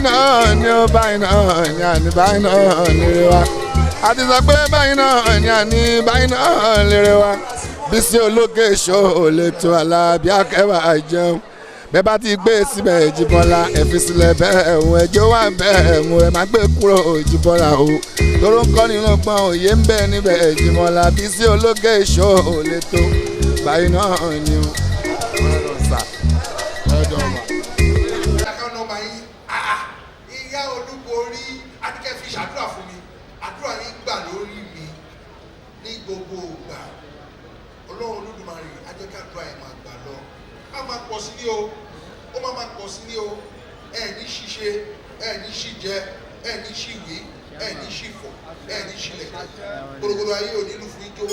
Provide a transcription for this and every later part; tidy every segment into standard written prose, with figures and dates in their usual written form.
náà ni ó báyìí náà ni àní báyìí náà lérè wa àti sọ pé báyìí náà ni àní báyìí náà lérè wa Bisi Ologe Show lè tó Alábí Akẹ́wà jẹun bẹ́ẹ̀ bá ti gbé síbẹ̀ Jíbọ́lá ẹ fi sílẹ̀ bẹ́ẹ̀ ẹ̀hún ẹjọ́ wà bẹ́ẹ̀ ẹ̀hún ẹ má gbé kúrò Jíbọ́lá o tóró ń kọ́ nínú gbọ́n òye ń bẹ níbẹ̀ Jíbọ́lá Bisi Ologe Show lè tó báyìí náà ni o. Ìyá Olúborí adíkẹ́ fi ṣàdúrà fún mi àdúrà yín gbà lórí mi ní gbogbo ìgbà Ọlọ́run Olódùmarè ajẹ́kàdúrà ẹ̀ máa gbà lọ á máa pọ̀ sí ní o ó máa pọ̀ sí ní o ẹ̀ ní ṣíṣe ẹ̀ ní ṣíjẹ ẹ̀ ní ṣíwí ẹ̀ ní ṣífọ̀ ẹ̀ ní ṣílẹ̀kẹ̀ gbogbo ayé ò nílùú fún ijó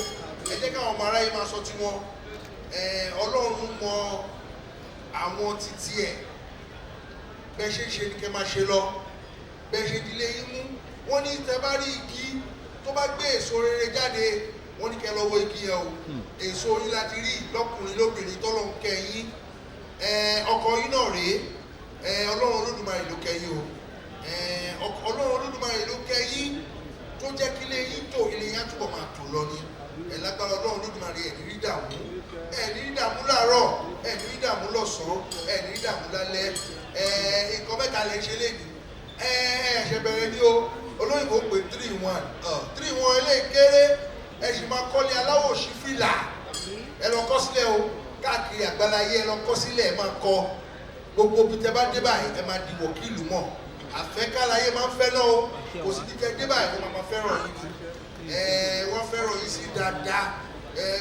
ẹ jẹ́ káwọn ọmọ aráyé máa sọ tiwọn Ọlọ́run mọ àwọn títí ẹ̀ bẹ́ẹ̀ ṣe ṣe ni kẹ́ máa ṣe lọ bẹ́ẹ̀ ṣe dilé yín mú wọ́n ní tẹ́ bá rí igi tó bá gbé èso rere jáde wọ́n ní kẹ́ lọ wo igi yẹn o èso yín láti rí lọ́kùnrin lóbìnrin tọ́lọ́ ń kẹ́ yín ọkọ yín náà rèé Ọlọ́run Olódùmarè ló kẹ́ yín o Ọlọ́run Olódùmarè ló kẹ́ yín tó jẹ́ kí ilé yín tò ilé yín á túbọ̀ máa tò lọ ni lágbára Ọlọ́run Olódùmarè ẹ̀ ní rí dààmú láàárọ̀ ẹ̀ ní rí dààmú lọ́sàn-án ẹ̀ ní rí dààmú lálẹ́ nǹkan mẹ́ta lè ṣe léyìí ẹ̀ṣẹ̀ bẹ̀rẹ̀ ní o olóyìnbó pé 3-1 3-1 eléyìí kéré ẹ sì máa kọ́lé aláwọ̀ òṣì fìlà ẹ lọ kọ́ sílẹ̀ o káàkiri àgbáláyé ẹ lọ kọ́ sílẹ̀ ẹ máa kọ́ gbogbo bí tẹ bá dé báyìí ẹ máa dìbò kí ìlú mọ̀ àfẹ́káláyé máa ń fẹ́ náà o kò sì ti tẹ dé báyìí wọ́n máa fẹ́ràn yìí ni wọ́n fẹ́ràn yìí sí dáadáa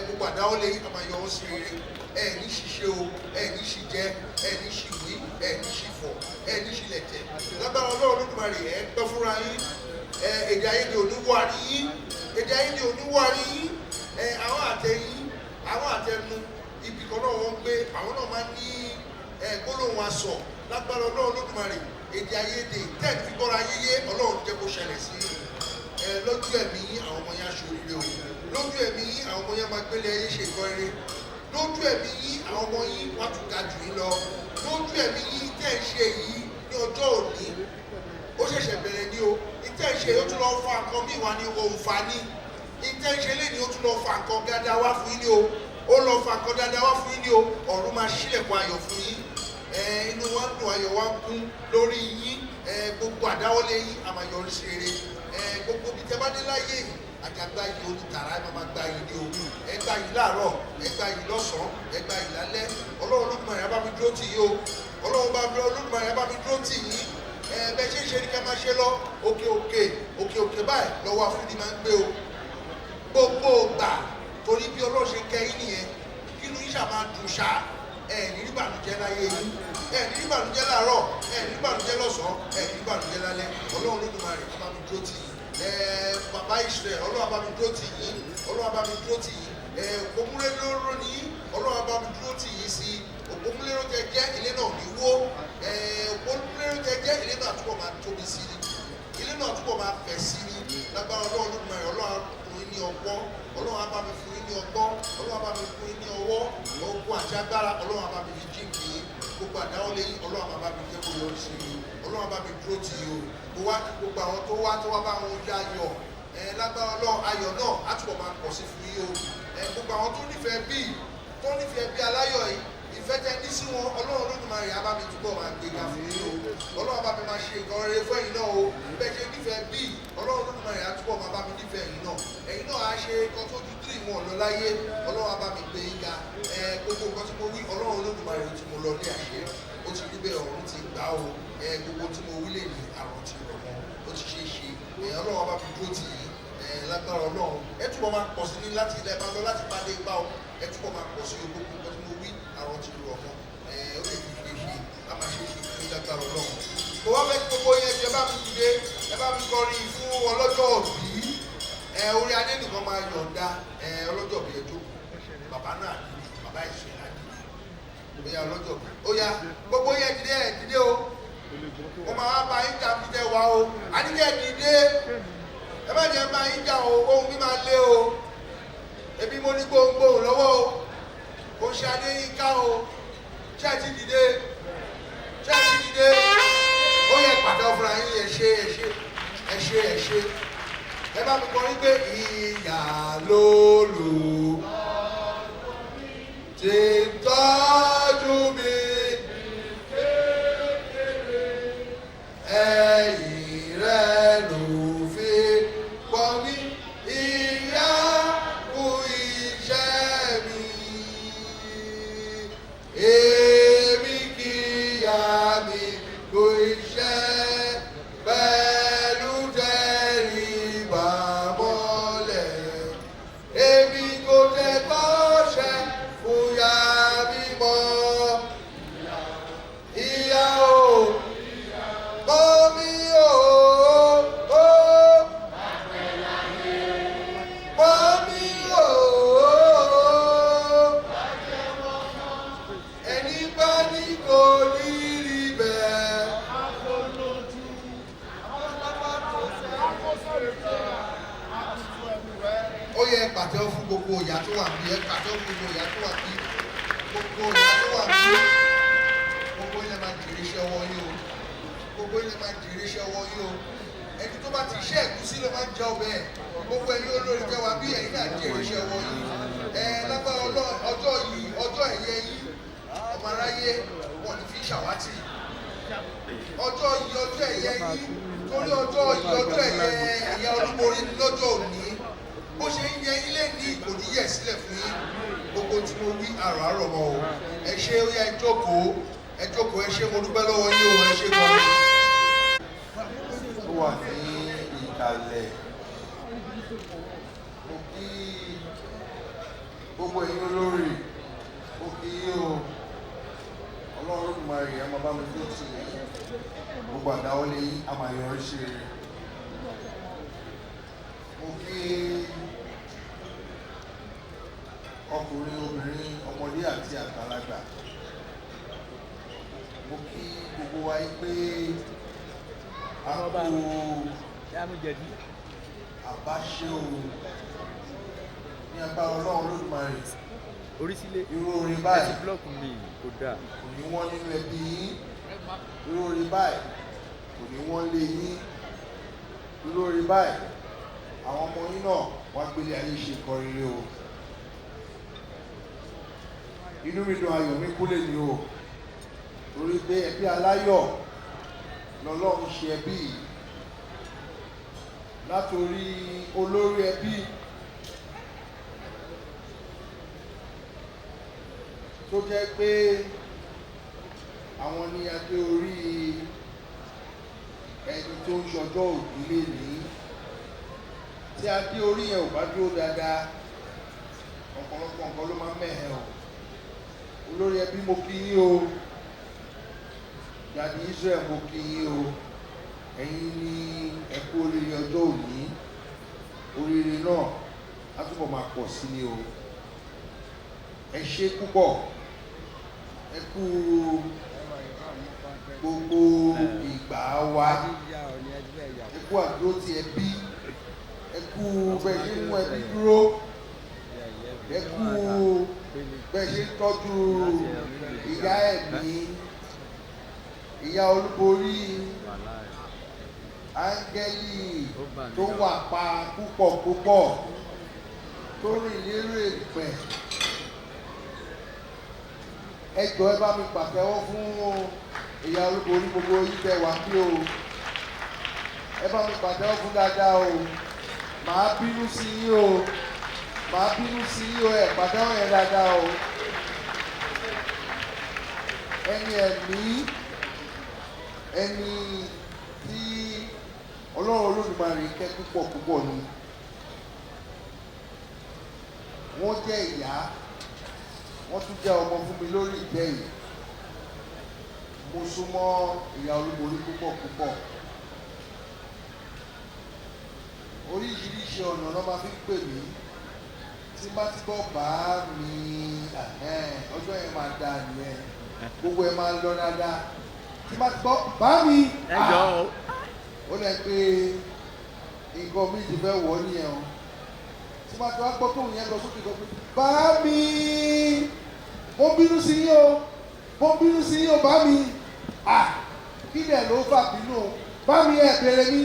gbogbo àdáwọ́lé yìí a máa yọ ọ́ sí rere ẹ ní ṣiṣẹ́ o ẹ ní ṣìjẹ ẹ ní ṣìwí ẹ ní ṣìfọ̀ ẹ ní ṣìlẹ̀tẹ̀ lágbára Ọlọ́run Olódùmarè ẹ pẹ́ fúnra yín èdè àìyedè oníwàrí yín èdè àìyedè oníwàrí yín àwọn àtẹ̀yìn àwọn àtẹnu ibì kan náà wọ́n gbé àwọn náà máa ń ní gbólóhùn aṣọ lágbára Ọlọ́run Olódùmarè èdè àìyedè tẹ́ẹ̀ fi bọ́ra yéyé Ọlọ́run jẹ́ kó ṣẹlẹ̀ sí lójú ẹ̀mí àwọn ọmọ yẹn aṣọ òrìrè o lójú ẹ̀mí àwọn ọmọ yẹn máa gbélé ayé ṣe ìkọ́ eré lójú ẹ̀mí yín àwọn ọmọ yín wá tún ga jù yín lọ lójú ẹ̀mí yín tẹ́ ẹ̀ ṣe yìí ní ọjọ́ òní ó ṣẹ̀ṣẹ̀ bẹ̀rẹ̀ ní o ìtẹ́ ẹ̀ ṣe ó tún lọ fa nǹkan míì wá ní ohun fa ní ìtẹ́ ẹ̀ ṣe lé ní ó tún lọ fa nǹkan dáadáa wá fún yín ní o ó lọ fa nǹkan dáadáa wá fún yín ní o ọ̀run máa ṣílẹ̀kùn ayọ̀ fún yín inú wa ń dùn ayọ̀ wa ń kún lórí yín gbogbo àdáwọ́lé yín àmàyọrí sí rere gbogbo bí tẹ́ bá dé láyé yìí àjàgbá yìí onítàrà ẹ máa gba yìí ní o ẹ gba yìí láàárọ̀ ẹ gba yìí lọ́sàn-án ẹ gba yìí lálẹ́ Ọlọ́run Olódùmarè bá mi dúró tì yín o Ọlọ́run Olódùmarè bá mi dúró tì yín bẹ́ẹ̀ ṣe ń ṣe ní ká máa ṣe lọ òkè báyìí lọ́wọ́ afúnni máa ń gbé o gbogbo gbà torí bí Ọlọ́run ṣe kẹ́ yín nìyẹn kí inú yín ṣàmà dùn ṣá ní rí ìbànújẹ́ láyé yín ní rí ìbànújẹ́ láàárọ̀ ní rí ìbànújẹ́ lọ́sàn-án ní rí ìbànújẹ́ lálẹ́ Ọlọ́run Olódùmarè bá mi dúró tì yín bàbá Israel Ọlọ́run bá mi dúró tì yín Ọlọ́run bá mi dúró tì yín òpómúlérò ní Ọlọ́run bá mi dúró tì yín sí òpómúlérò tẹ jẹ́ ilé náà ní wó òpómúlérò tẹ jẹ́ ilé náà túbọ̀ máa tóbi sí ni ilé náà túbọ̀ máa fẹ̀ sí ni lágbára Ọlọ́run Olódùmarè Ọlọ́run fún yín ní ọgbọ́n Ọlọ́run bá mi fún yín ní ọgbọ́n Ọlọ́run bá mi fún yín ní ọwọ́ ogun àti agbára Ọlọ́run bá mi fi jíǹkì yín gbogbo àdáwọlé yín Ọlọ́run bá mi jẹ́ kó yọrí sí yín Ọlọ́run bá mi dúró tì yín o gbogbo àwọn tó wá bá wọn já ayọ̀ lágbára Ọlọ́run ayọ̀ náà á túbọ̀ máa pọ̀ sí fún yín o gbogbo àwọn tó nífẹ̀ẹ́ bí aláyọ̀ yìí ìfẹ́ tẹ ní sí wọn Ọlọ́run Olódùmarè á bá mi túbọ̀ máa gbéga fún yín o Ọlọ́run bá mi máa ṣe nǹkan rere fún ẹ̀yin náà o bẹ́ẹ̀ ṣe nífẹ̀ẹ́ bí Ọlọ́run Olódùmarè á túbọ̀ máa bá mi nífẹ̀ẹ́ ẹ̀yin náà á ṣe nǹkan tó ju 3-1 lọ láyé Ọlọ́run á bá mi gbé yín ga gbogbo nǹkan tí mo wí Ọlọ́run Olódùmarè tí mo lọ ní àṣẹ ó ti rí bẹ́ẹ̀ ọ̀run ti gbà o gbogbo tí mo wí lè ní àrùn ti rọ̀ mọ́ ó ti ṣe é ṣe Ọlọ́run bá mi dúró tì yín lágbára Ọlọ́run ẹ túbọ̀ máa pọ̀ sí ní láti ilẹ̀ máa lọ láti pàdé ipa o ẹ túbọ̀ máa pọ̀ sí gbogbo nǹkan tí mo wí àrùn ti rọ̀ mọ́ ó lè fi ṣe a máa ṣe ní lágbára Ọlọ́run. mo wá fẹ́ kí gbogbo yẹn ẹ bá mi dìde ẹ bá mi kọrin fún ọlọ́jọ́ òbí orí adé nìkan máa yọ̀ǹda ọlọ́jọ́ òbí ẹjọ́ bàbá náà bàbá ìṣẹ̀lẹ̀ bóyá ọlọ́jọ́ ó yá gbogbo yẹn dìde o mo máa bá yín jà fìdí wa o àníkẹ́ dìde ẹ má jẹ́ bá yín jà o ohun mi máa lé o ebi mo ní gbóngbóhùn lọ́wọ́ o kò ṣe adé yín ká o ṣé ẹ ti dìde ó yẹ pàtàkì fúnra yín ẹ ṣe ẹ bá mi kọrin pé ìyá lólu ti tọ́jú mi ẹ̀yìn rẹ̀ ló fi pọ̀ mí ìyá kú iṣẹ́ mi èmi kì í yá mi kú iṣẹ́ pẹ̀lú tẹríba mọ́lẹ̀ èmi kò tẹ́ kọ́ṣẹ́ fún yá mi mọ́ ìyá o. Mọ́mí o, mọ́mí o, ẹni bá ní kò ní rí bẹ́ẹ̀. Ó yẹ pàtẹ́wọ́ fún gbogbo ìyá tó wà bí, ẹ pàtẹ́wọ́ fún gbogbo ìyá tó wà bí, gbogbo ìyá tó wà bí, gbogbo ilẹ̀ máa jèrè iṣẹ́ ọwọ́ yín o. Gbogbo ilé máa jèrè iṣẹ́ ọwọ́ yìí o ẹni tó bá ti iṣẹ́ ẹ̀gúsí ló máa ń jẹ ọbẹ̀ ẹ̀ gbogbo ẹni olórí jẹ́ wa bí ẹ̀yin náà jèrè iṣẹ́ ọwọ́ yìí lágbára ọjọ́ yìí ọjọ́ ẹ̀yẹ yìí ọmọ aráyé wọn ní fi ṣàwátì ọjọ́ yìí ọjọ́ ẹ̀yẹ yìí torí ọjọ́ yìí ọjọ́ ẹ̀yẹ Olúborí lọ́jọ́ òní bó ṣe ń yẹ ilé ní kò ní yẹ̀ sílẹ̀ fún yín gbogbo tí mo wí àrọ̀ mọ́ o ẹ ṣe ó yá ẹ jókòó ẹ ṣé mo dúpẹ́ lọ́wọ́ yín o ẹ ṣé gan-an. Ó wà ní ìkàlẹ̀ mo kí gbogbo ẹ̀yin olórí mo kí yín o Ọlọ́run ló máa rí ẹ máa bá mi tó tì mí gbogbo àdáwọlé yín a máa yọrí sí rere mo kí ọkùnrin obìnrin ọmọdé àti àgbàlagbà mo kí gbogbo wa yí pé a kú àbáṣe o ní agbára Ọlọ́run Olódùmarè irú orin báyìí kò ní wọ́n nínú ẹbí yín irú orin báyìí kò ní wọ́n lé yín irú orin báyìí àwọn ọmọ yín náà wá gbélé ayé ṣe kọ rere o inú mi dùn ayọ̀ mi kúlẹ̀ ni o torí pé ẹbí aláyọ̀ lọ́lọ́run ṣe ẹbí látòrí olórí ẹbí tó jẹ́ pé àwọn ní adé orí ẹni tó ń ṣọjọ́ òbí lè ní tí adé orí yẹn ò bá dúró dáadáa ọ̀pọ̀lọpọ̀ nǹkan ló máa ń mẹ̀hẹ̀ o olórí ẹbí mo kí yín o Dàdí Israel mo kí yín o ẹ̀yin ní ẹ kú oríire ọjọ́ òní oríire náà á túbọ̀ máa pọ̀ sí ni o ẹ ṣé púpọ̀ ẹ kú gbogbo ìgbà wa ẹ kú àdúró tí ẹbí ẹ kú bẹ́ẹ̀ ṣe mú ẹbí dúró ẹ kú bẹ́ẹ̀ ṣe tọ́jú ìyá ẹ̀mí ìyá Olúborí áńgẹ́lì tó wà pa púpọ̀ tó rìn lérè pẹ̀ ẹ jọ̀ọ́ ẹ bá mi pàtẹ́wọ́ fún ìyá Olúborí gbogbo yín tẹ́ wá bí o ẹ bá mi pàtẹ́wọ́ fún dáadáa o màá bínú sí yín o ẹ pàtẹ́wọ́ yẹn dáadáa o ẹni ẹ̀mí ẹni tí Ọlọ́run Olódùmarè kẹ́ púpọ̀ ni wọ́n jẹ́ ìyá wọ́n tún jẹ́ ọmọ fún mi lórí ìtẹ́ yìí mo súnmọ́ ìyá Olúborí púpọ̀ oríṣiríṣi ọ̀nà ló máa fi ń pè mí tí bá ti gbọ́ bá mi ọjọ́ yẹn máa dáa nìyẹn gbogbo ẹ̀ máa lọ dáadáa tí bá ti gbọ́ bá mi ó lẹ́ pé nǹkan mi ti fẹ́ wọ̀ nìyẹn o tí bá ti wá gbọ́ tóun yẹn lọ sókè lọ pé bá mi mo bínú sí yín o bá mi kí dẹ̀ ló fà bínú bá mi ẹ̀ bèrè mi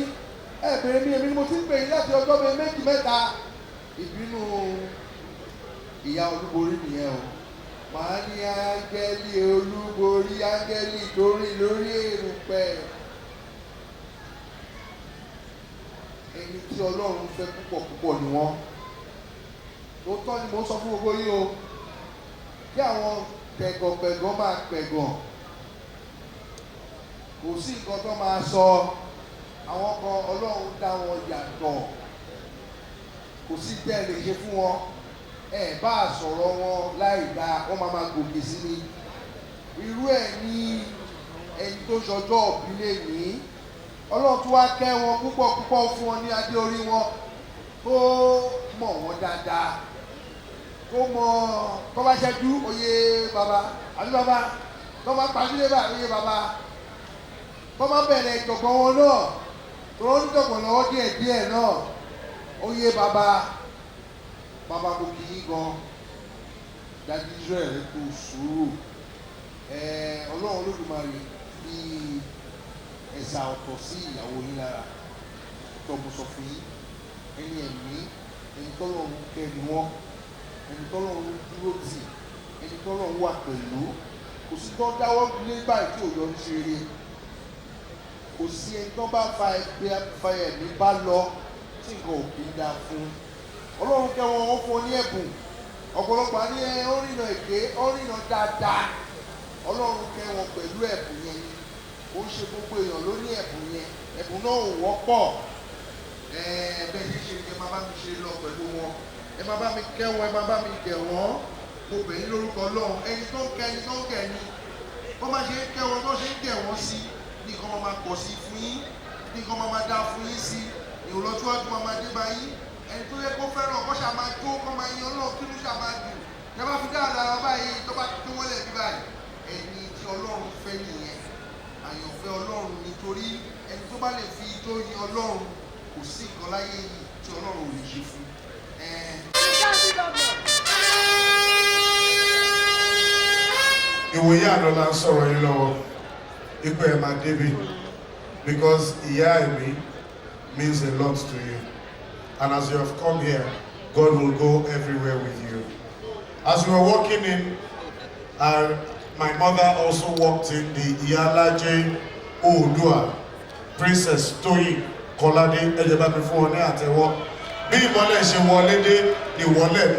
èmi ni mo ti ń pè yín láti ọjọ́ bíi méjì mẹ́ta ìbínú ìyá Olúborí nìyẹn o màá ní áńgẹ́lì Olúborí áńgẹ́lì lórí èrùpẹ̀ ẹni tí Ọlọ́run fẹ́ púpọ̀ ni wọ́n òótọ́ ni mo sọ fún gbogbo yín o kí àwọn pẹ̀gàn máa pẹ̀gàn kò sí nǹkan tó máa sọ àwọn kan Ọlọ́run dá wọn yàtọ̀ kò sí tẹ́ ẹ lè ṣe fún wọn ẹ bá sọ̀rọ̀ wọn láì dá wọ́n máa gòkè sí ni irú ẹ̀ ní ẹni tó ṣọjọ́ òbí lè ní Ọlọ́run tó wá kẹ́ wọn púpọ̀ fún wọn ní adé orí wọn kó mọ̀ wọ́n dáadáa kó mọ̀ kó bá ṣẹ́jú oyè bàbá àbí bàbá kó bá pàṣẹ bá oyè bàbá kó má bẹ̀rẹ̀ ìjọ̀gbọ̀n wọn náà tó ń jọ̀gbọ̀n lọ́wọ́ díẹ̀ náà oyè bàbá kò kì í gan dájú Israel kò sùúrù Ọlọ́run Olódùmarè fi ẹ̀sà ọ̀tọ̀ sí ìyàwó yín lára tó mo sọ fún yín ẹni ẹ̀mí ẹni tọ́lọ́run kẹ́ ni wọ́n ẹni tọ́lọ́run dúró tì ẹni tọ́lọ́run wà pẹ̀lú kò sí tó dáwọ́ lé báyìí tí ò yọ ní ṣeré kò sí ẹni tó bá fa ẹ̀mí bá lọ tí nǹkan ò kí ń dá fún Ọlọ́run kẹ́ wọn ó fún ọ ní ẹ̀bùn ọ̀pọ̀lọpọ̀ ní ó rìnà èké ó rìnà dáadáa Ọlọ́run kẹ́ wọn pẹ̀lú ẹ̀bùn yẹn ni ó ń ṣe gbogbo èèyàn ló ní ẹ̀bùn yẹn ẹ̀bùn náà ò wọ́pọ̀ bẹ́ẹ̀ ṣe ẹ máa bá mi ṣe lọ pẹ̀lú wọn ẹ máa bá mi kẹ́ wọn ẹ máa bá mi gẹ̀ wọ́n mo bẹ̀ yín lórúkọ Ọlọ́run ẹni tó ń kẹ́ ẹni tó ń gẹ̀ ni wọ́n máa ṣe ń kẹ́ wọn bó ṣe ń gẹ̀ wọ́n sí ní nǹkan máa pọ̀ sí fún yín ní nǹkan máa dá fún yín sí ìrọ̀lọ́tíwájú máa dé bá yín ẹni tó yẹ kó fẹ́ràn kó ṣàmà jó kó máa yan Ọlọ́run kí ló ṣàmà dùn ẹ bá fi dáadáa báyìí tó bá tó wọlé bí báyìí ẹni tí Ọlọ́run fẹ́ nìyẹn àyànfẹ́ Ọlọ́run nítorí ẹni tó bá lè fi ijó yin Ọlọ́run kò sí nǹkan láyé yìí tí Ọlọ́run ò lè ṣe fún ìwòye àdọ́là ń sọ̀rọ̀ yín lọ́wọ́ ipò ẹ̀ máa débi because ìyá ẹ̀mí means a lot to you and as you have come here God will go everywhere with you. As you were walking in my mother also walked in the Iyalaje Oodua Princess Toyin Kolade ẹjẹ bá mi fún ọ ní àtẹ́wọ́ bí ìmọ́lẹ̀ ṣe wọlé dé ìwọlé